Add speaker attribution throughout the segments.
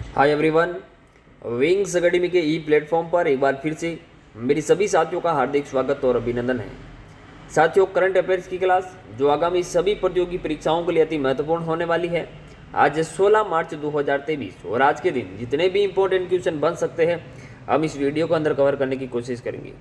Speaker 1: Hi everyone, wings academy के ई platform पर एक बार फिर से मेरी सभी साथियों का हार्दिक स्वागत और अभिनंदन है। साथियों, करंट अफेयर्स की क्लास जो आगामी सभी प्रतियोगी परीक्षाओं के लिए अति महत्वपूर्ण होने वाली है, आज 16 मार्च 2023 और आज के दिन जितने भी इंपॉर्टेंट क्वेश्चन बन सकते हैं हम इस वीडियो को अंदर कवर करने की कोशिश करेंगे।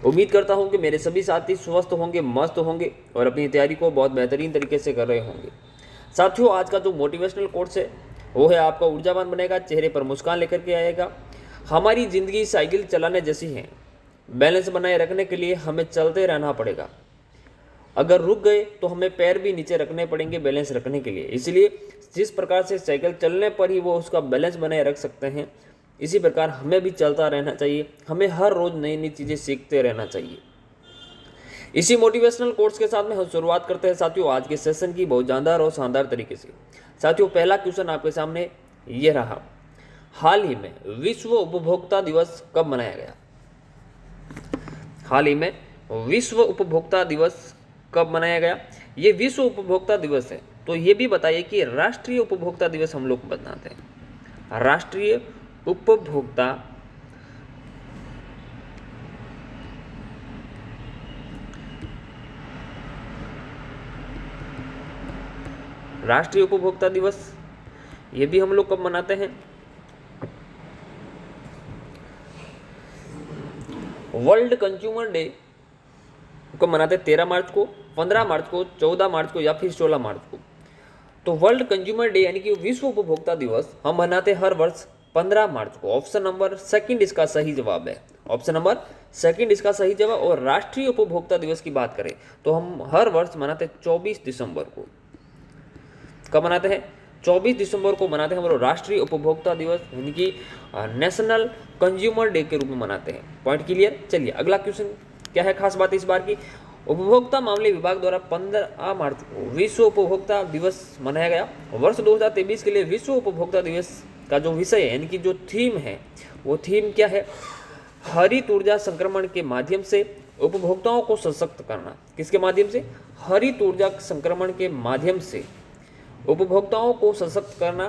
Speaker 1: उम्मीद करता हूँ कि मेरे सभी साथी स्वस्थ होंगे, मस्त होंगे और अपनी तैयारी को बहुत बेहतरीन तरीके से कर रहे होंगे। साथियों, आज का जो मोटिवेशनल कोट्स है वो है आपका ऊर्जावान बनेगा, चेहरे पर मुस्कान लेकर के आएगा। हमारी ज़िंदगी साइकिल चलाने जैसी है, बैलेंस बनाए रखने के लिए हमें चलते रहना पड़ेगा। अगर रुक गए तो हमें पैर भी नीचे रखने पड़ेंगे बैलेंस रखने के लिए। इसलिए जिस प्रकार से साइकिल चलने पर ही वो उसका बैलेंस बनाए रख सकते हैं, इसी प्रकार हमें भी चलता रहना चाहिए। हमें हर रोज़ नई नई चीज़ें सीखते रहना चाहिए। इसी मोटिवेशनल कोर्स के साथ में हम शुरुआत करते हैं साथियों आज के सेशन की बहुत जानदार और शानदार तरीके से। साथियों, पहला क्वेश्चन आपके सामने ये रहा, हाल ही में विश्व उपभोक्ता दिवस कब मनाया गया? हाल ही में विश्व उपभोक्ता दिवस कब मनाया गया? ये विश्व उपभोक्ता दिवस है, तो ये भी बताइए कि राष्ट्रीय उपभोक्ता दिवस हम लोग बनाते हैं। राष्ट्रीय उपभोक्ता राष्ट्रीय उपभोक्ता दिवस ये भी हम लोग कब मनाते हैं? वर्ल्ड कंज्यूमर डे को मनाते हैं 13 मार्च को, 15 मार्च को, 14 मार्च को या फिर 16 मार्च को। तो वर्ल्ड कंज्यूमर डे यानी कि विश्व उपभोक्ता दिवस हम मनाते हैं हर वर्ष 15 मार्च को। ऑप्शन नंबर सेकंड इसका सही जवाब है। ऑप्शन नंबर सेकंड इसका सही जवाब। और राष्ट्रीय उपभोक्ता दिवस की बात करें तो हम हर वर्ष मनाते हैं 24 दिसंबर को। कब मनाते हैं? 24 दिसंबर को मनाते हैं हम लोग राष्ट्रीय उपभोक्ता दिवस, यानी कि नेशनल कंज्यूमर डे के रूप में मनाते हैं। Point clear. चलिए अगला क्वेश्चन क्या है खास बात इस बार की। उपभोक्ता मामले विभाग द्वारा 15 मार्च को विश्व उपभोक्ता दिवस मनाया गया। वर्ष 2023 के लिए विश्व उपभोक्ता दिवस का जो विषय है यानी कि जो थीम है वो थीम क्या है? हरित ऊर्जा संक्रमण के माध्यम से उपभोक्ताओं को सशक्त करना। किसके माध्यम से? हरित ऊर्जा संक्रमण के माध्यम से उपभोक्ताओं को सशक्त करना,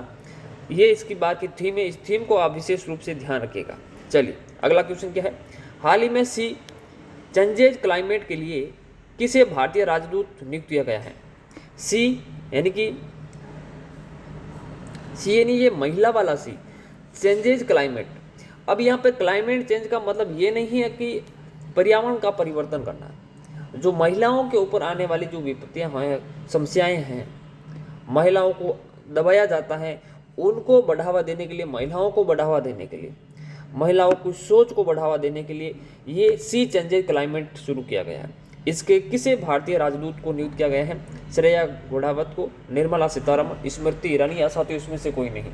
Speaker 1: ये इसकी बात की थीम है। इस थीम को आप विशेष रूप से ध्यान रखिएगा। चलिए अगला क्वेश्चन क्या है। हाल ही में सी चेंजेज क्लाइमेट के लिए किसे भारतीय राजदूत नियुक्त किया गया है? सी यानी ये महिला वाला सी, चेंजेज क्लाइमेट। अब यहाँ पे क्लाइमेट चेंज का मतलब ये नहीं है कि पर्यावरण का परिवर्तन करना। जो महिलाओं के ऊपर आने वाली जो विपत्तियाँ हैं, समस्याएं हैं, महिलाओं को दबाया जाता है, उनको बढ़ावा देने के लिए, महिलाओं को बढ़ावा देने के लिए, महिलाओं की सोच को बढ़ावा देने के लिए ये सी चेंजेज क्लाइमेट शुरू किया गया है। इसके किसे भारतीय राजदूत को नियुक्त किया गया है? श्रेया घोड़ावत को, निर्मला सीतारमण, स्मृति ईरानी या साथियों इसमें से कोई नहीं।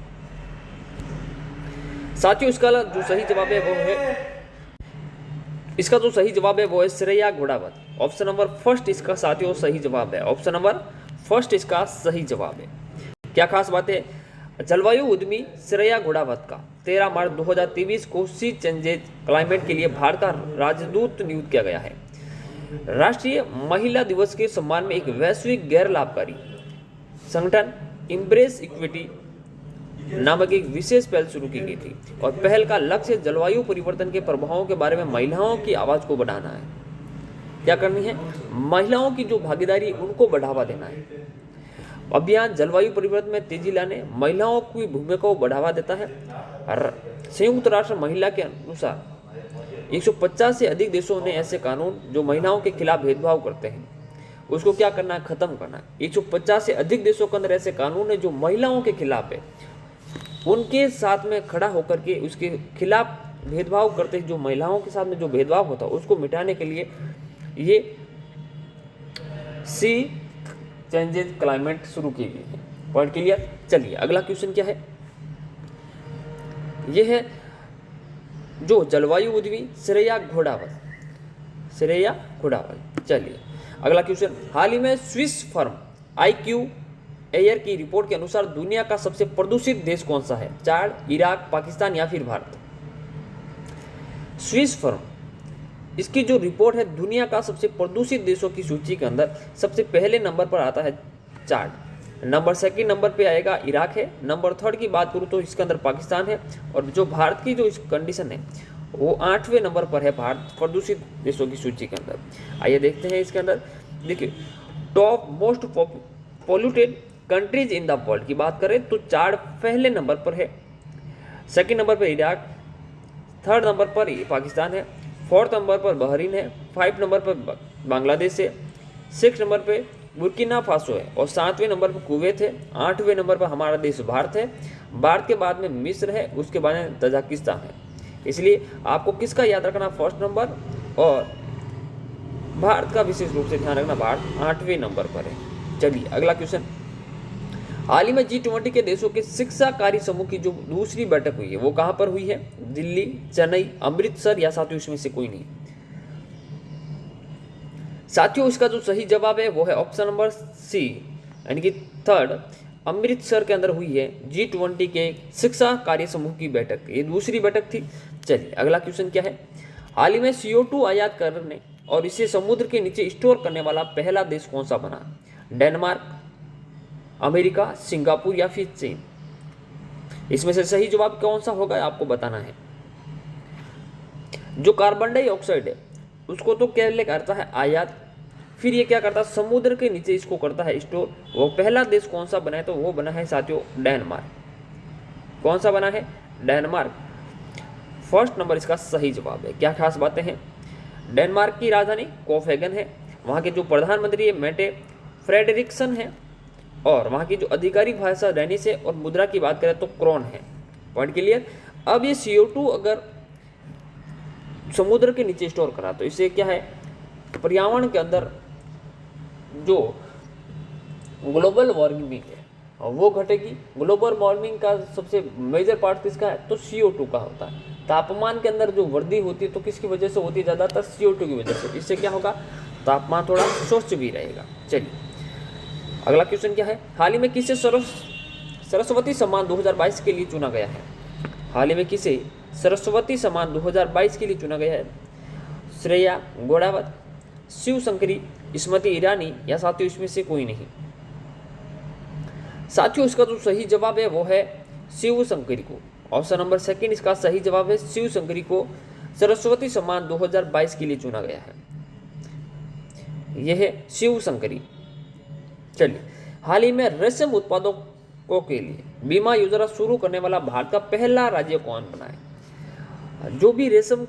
Speaker 1: साथियों इसका जो सही जवाब है वो है, इसका जो सही जवाब है वो है Shreya Ghodawat. Option number first इसका साथियों सही जवाब है। ऑप्शन नंबर फर्स्ट इसका सही जवाब है। क्या खास बात है? जलवायु उद्यमी श्रेया घोड़ावत का 13 मार्च 2023 को सी चेंजेज क्लाइमेट के लिए भारत का राजदूत नियुक्त किया गया है। राष्ट्रीय महिला दिवस के सम्मान में एक वैश्विक गैर लाभकारी संगठन इम्ब्रेस इक्विटी नामक एक विशेष पहल शुरू की गई थी और पहल का लक्ष्य जलवायु परिवर्तन के प्रभावों के बारे में महिलाओं की आवाज को बढ़ाना है। क्या करनी है? महिलाओं की जो भागीदारी उनको बढ़ावा देना है। अभियान जलवायु परिवर्तन में तेजी लाने महिलाओं की भूमिका को बढ़ावा देता है। संयुक्त राष्ट्र महिला के अनुसार 150 से अधिक देशों ने ऐसे कानून जो महिलाओं के खिलाफ भेदभाव करते हैं उसको क्या करना है? खत्म करना है। 150 से अधिक देशों के अंदर ऐसे कानून है जो महिलाओं के खिलाफ है, उनके साथ में खड़ा होकर के उसके खिलाफ भेदभाव करते हैं। जो महिलाओं के साथ में जो भेदभाव होता है उसको मिटाने के लिए ये सी चेंजेज क्लाइमेट शुरू की गई है। Point clear. चलिए अगला क्वेश्चन क्या है? यह है जो जलवायु उद्यमी श्रेया घोड़ावत। चलिए अगला क्वेश्चन। हाल ही में स्विस फर्म IQ एयर की रिपोर्ट के अनुसार दुनिया का सबसे प्रदूषित देश कौन सा है? चाड, इराक, पाकिस्तान या फिर भारत? स्विस फर्म इसकी जो रिपोर्ट है दुनिया का सबसे प्रदूषित देशों की सूची के अंदर सबसे पहले नंबर पर आता है चाड। नंबर सेकंड नंबर पे आएगा इराक है। नंबर थर्ड की बात करूँ तो इसके अंदर पाकिस्तान है। और जो भारत की जो कंडीशन है वो 8वें नंबर पर है भारत प्रदूषित देशों की सूची के अंदर। आइए देखते हैं इसके अंदर। देखिए top most polluted countries in the world की बात करें तो 4 पहले नंबर पर है, सेकंड नंबर पर इराक, थर्ड नंबर पर पाकिस्तान है, फोर्थ नंबर पर बहरीन है, 5 नंबर पर बांग्लादेश है, 6 नंबर पे बुर्किना फासो है और 7वें नंबर पर कुवैत है, 8वें नंबर पर हमारा देश भारत है, भारत के बाद में मिस्र है, उसके बाद में तजाकिस्तान है। इसलिए आपको किसका याद रखना, फर्स्ट नंबर, और भारत का विशेष रूप से ध्यान रखना, भारत 8वें नंबर पर है। चलिए अगला क्वेश्चन। हाल ही में G20 के देशों के शिक्षा कार्य समूह की जो दूसरी बैठक हुई है वो कहां पर हुई है, दिल्ली, चेन्नई, अमृतसर या साथियों इसमें से कोई नहीं। साथियों इसका जो सही जवाब है वो है ऑप्शन नंबर सी, यानी कि थर्ड, अमृतसर के अंदर हुई है G20 के शिक्षा कार्य समूह की बैठक। ये दूसरी बैठक थी। चलिए अगला क्वेश्चन क्या है। हाल ही में CO2 आयात करने और इसे समुद्र के नीचे स्टोर करने वाला पहला देश कौन सा बना, डेनमार्क, अमेरिका, सिंगापुर या फिर चीन। इसमें से सही जवाब कौन सा होगा आपको बताना है। जो कार्बन डाइऑक्साइड है उसको तो क्या करता है, आयात, फिर ये क्या करता है, समुद्र के नीचे इसको करता है स्टोर। वो पहला देश कौन सा बना है, तो वो बना है साथियों डेनमार्क। कौन सा बना है, डेनमार्क। फर्स्ट नंबर इसका सही जवाब है। क्या खास बातें हैं, डेनमार्क की राजधानी कोपेनहेगन है, वहाँ के जो प्रधानमंत्री है मेटे फ्रेडरिक्सन है, और वहाँ की जो आधिकारिक भाषा डेनिश है, और मुद्रा की बात करें तो क्रोन है। Point clear. अब ये CO2 अगर समुद्र के नीचे स्टोर करा तो इससे क्या है, पर्यावरण के अंदर जो ग्लोबल वार्मिंग है वो घटेगी। ग्लोबल वार्मिंग का सबसे मेजर पार्ट किसका है, तो CO2 का होता है। तापमान के अंदर जो वृद्धि होती है तो किसकी वजह से होती है, ज़्यादातर CO2 की वजह से। इससे क्या होगा, तापमान थोड़ा स्वच्छ भी रहेगा। चलिए अगला क्वेश्चन क्या है। हाल ही में किसे सरस्वती सम्मान 2022 के लिए चुना गया है, हाल ही में किसे सरस्वती सम्मान 2022 के लिए चुना गया है, श्रेया घोड़ावत, शिव शंकरी, स्मृति ईरानी या साथियों इसमें से कोई नहीं। साथियों इसका जो सही जवाब है वो है शिव शंकरी को। ऑप्शन नंबर सेकंड इसका सही जवाब है, शिव शंकरी को सरस्वती सम्मान 2022 के लिए चुना गया है। यह है शिव शंकरी। चलिए हाल ही में रेशम उत्पादकों के लिए बीमा योजना शुरू करने वाला भारत का पहला राज्य कौन बना है। जो भी रेशम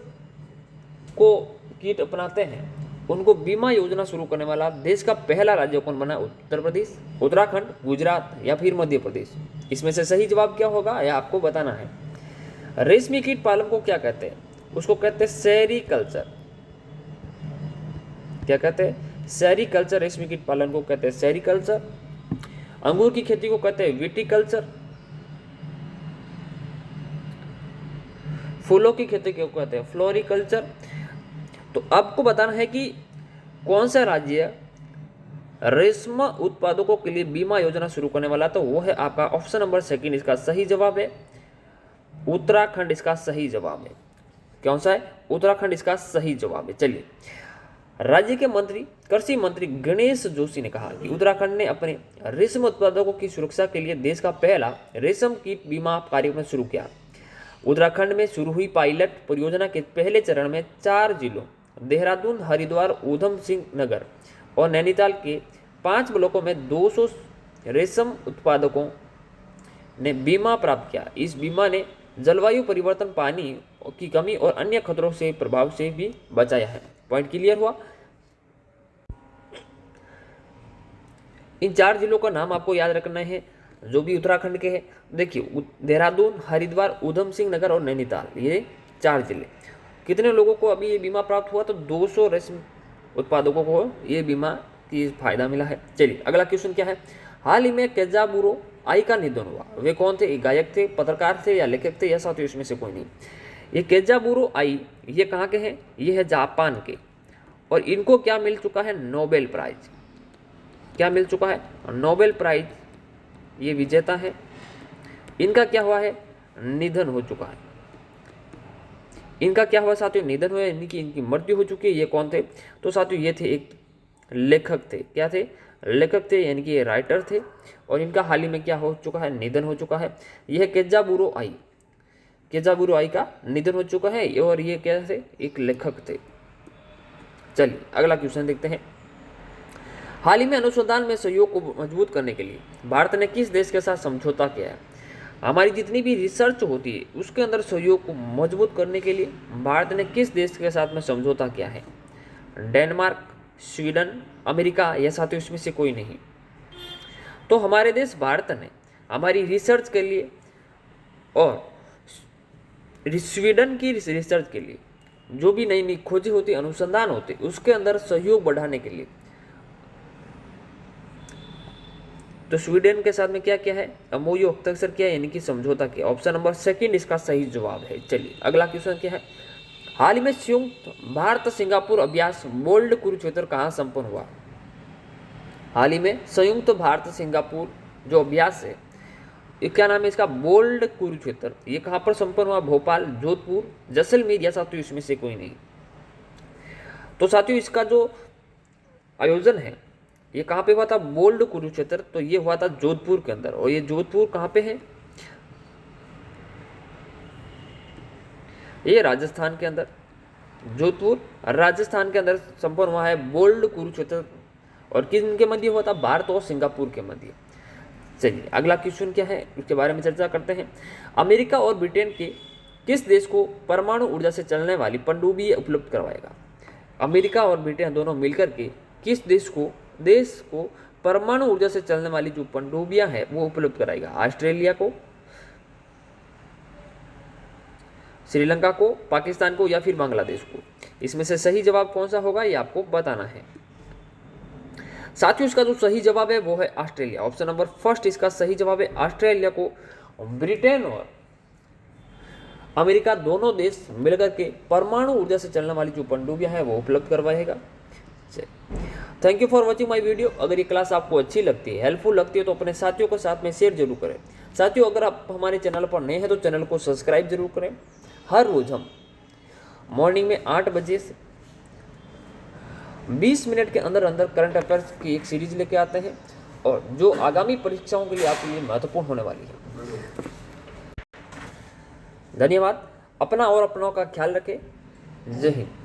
Speaker 1: को कीट अपनाते हैं उनको बीमा योजना शुरू करने वाला देश का पहला राज्य कौन बना है, उत्तर प्रदेश, उत्तराखंड, गुजरात या फिर मध्य प्रदेश। इसमें से सही जवाब क्या होगा यह आपको बताना है। रेशमी कीट पालन को क्या कहते हैं, उसको कहते हैं सेरीकल्चर। क्या कहते हैं, सेरीकल्चर। रेशमी कीट पालन को कहते हैं सेरीकल्चर। अंगूर की खेती को कहते हैं विटीकल्चर। फूलों की खेती को कहते हैं फ्लोरिकल्चर। तो आपको बताना है कि कौन सा राज्य रेशम उत्पादकों के लिए बीमा योजना शुरू करने वाला, तो वो है आपका ऑप्शन नंबर सेकंड इसका सही जवाब है, उत्तराखंड इसका सही जवाब है। कौन सा है, उत्तराखंड इसका सही जवाब है। चलिए राज्य के मंत्री कृषि मंत्री गणेश जोशी ने कहा कि उत्तराखंड ने अपने रेशम उत्पादकों की सुरक्षा के लिए देश का पहला रेशम कीट बीमा कार्यक्रम शुरू किया। उत्तराखंड में शुरू हुई पायलट परियोजना के पहले चरण में 4 जिलों देहरादून, हरिद्वार, ऊधम सिंह नगर और नैनीताल के 5 ब्लॉकों में 200 रेशम उत्पादकों ने बीमा प्राप्त किया। इस बीमा ने जलवायु परिवर्तन, पानी की कमी और अन्य खतरों से प्रभाव से भी बचाया है। पॉइंट क्लियर हुआ। इन 4 जिलों का नाम आपको याद रखना है जो भी उत्तराखंड के हैं। देखिए देहरादून, हरिद्वार, ऊधम सिंह नगर और नैनीताल, ये 4 जिले। कितने लोगों को अभी ये बीमा प्राप्त हुआ, तो 200 रेशम उत्पादकों को ये बीमा की फायदा मिला है। चलिए अगला क्वेश्चन क्या है। हाल ही में केंजाबुरो आई का निधन हुआ, वे कौन थे, गायक थे, पत्रकार थे या लेखक थे या साथियों इसमें से कोई नहीं। ये केंजाबुरो आई ये कहाँ के हैं, ये है जापान के, और इनको क्या मिल चुका है, नोबेल प्राइज। क्या मिल चुका है, नोबेल प्राइज, ये विजेता है। इनका क्या हुआ है, निधन हो चुका है। इनका क्या हुआ साथियों, निधन हुआ, यानी कि इनकी मृत्यु हो चुकी है। ये कौन थे, तो साथियों ये थे एक लेखक थे। क्या थे, लेखक थे, यानी कि ये राइटर थे, और इनका हाल ही में क्या हो चुका है, निधन हो चुका है। यह केजाबुरो आई का निधन हो चुका है, और ये क्या थे, एक लेखक थे। चलिए अगला क्वेश्चन देखते हैं। हाल ही में अनुसंधान में सहयोग को मजबूत करने के लिए भारत ने किस देश के साथ समझौता किया है? हमारी जितनी भी रिसर्च होती है उसके अंदर सहयोग को मजबूत करने के लिए भारत ने किस देश के साथ में समझौता किया है? डेनमार्क, स्वीडन, अमेरिका, या साथियों इसमें से कोई नहीं। तो हमारे देश भारत ने हमारी रिसर्च के लिए और स्वीडन की रिसर्च के लिए जो भी नई नई खोजें होती, अनुसंधान होते, उसके अंदर सहयोग बढ़ाने के लिए तो स्वीडन के साथ में क्या किया है, एमओयू हस्ताक्षर किया, यानी कि समझौता किया। ऑप्शन नंबर सेकंड इसका सही जवाब है। चलिए अगला क्वेश्चन क्या है। हाल ही में संयुक्त भारत सिंगापुर अभ्यास बोल्ड कुरुक्षेत्र कहाँ संपन्न हुआ? हाल ही में संयुक्त भारत सिंगापुर जो अभ्यास है, ये क्या नाम है इसका, बोल्ड कुरुक्षेत्र, ये कहाँ पर संपन्न हुआ? भोपाल, जोधपुर, जैसलमेर, या साथियों इसमें से कोई नहीं। तो साथियों इसका जो आयोजन है ये कहाँ पे हुआ था? बोल्ड कुरुक्षेत्र, तो ये हुआ था जोधपुर के अंदर। और ये जोधपुर कहाँ पे है? ये राजस्थान के अंदर, जोधपुर राजस्थान के अंदर संपन्न हुआ है बोल्ड कुरुक्षेत्र। और किनके मध्य हुआ था? भारत और सिंगापुर के मध्य। चलिए अगला क्वेश्चन क्या है उसके बारे में चर्चा करते हैं। अमेरिका और ब्रिटेन के किस देश को परमाणु ऊर्जा से चलने वाली पनडुब्बी उपलब्ध करवाएगा? अमेरिका और ब्रिटेन दोनों मिलकर के किस देश को परमाणु ऊर्जा से चलने वाली जो पनडुब्बियां है वो उपलब्ध कराएगा? ऑस्ट्रेलिया को, श्रीलंका को, पाकिस्तान को, या फिर बांग्लादेश को? इसमें से सही जवाब कौन सा होगा ये आपको बताना है। साथियों इसका जो सही जवाब है वो है ऑस्ट्रेलिया। ऑप्शन नंबर फर्स्ट इसका सही जवाब है। ऑस्ट्रेलिया को ब्रिटेन और अमेरिका दोनों देश मिलकर के परमाणु ऊर्जा से चलने वाली जो पनडुब्बियां हैं वो उपलब्ध करवाएगा। Thank you for watching my video. अगर ये क्लास आपको अच्छी लगती है, हेल्पफुल लगती है, तो अपने साथियों के साथ में शेयर जरूर करें। साथियों अगर आप हमारे चैनल पर नए हैं तो चैनल को सब्सक्राइब जरूर करें। हर रोज हम मॉर्निंग में 8 बजे से 20 मिनट के अंदर अंदर करंट अफेयर्स की एक सीरीज लेके आते हैं, और जो आगामी परीक्षाओं के लिए आपके लिए महत्वपूर्ण होने वाली है। धन्यवाद। अपना और अपनों का ख्याल रखें। जय हिंद।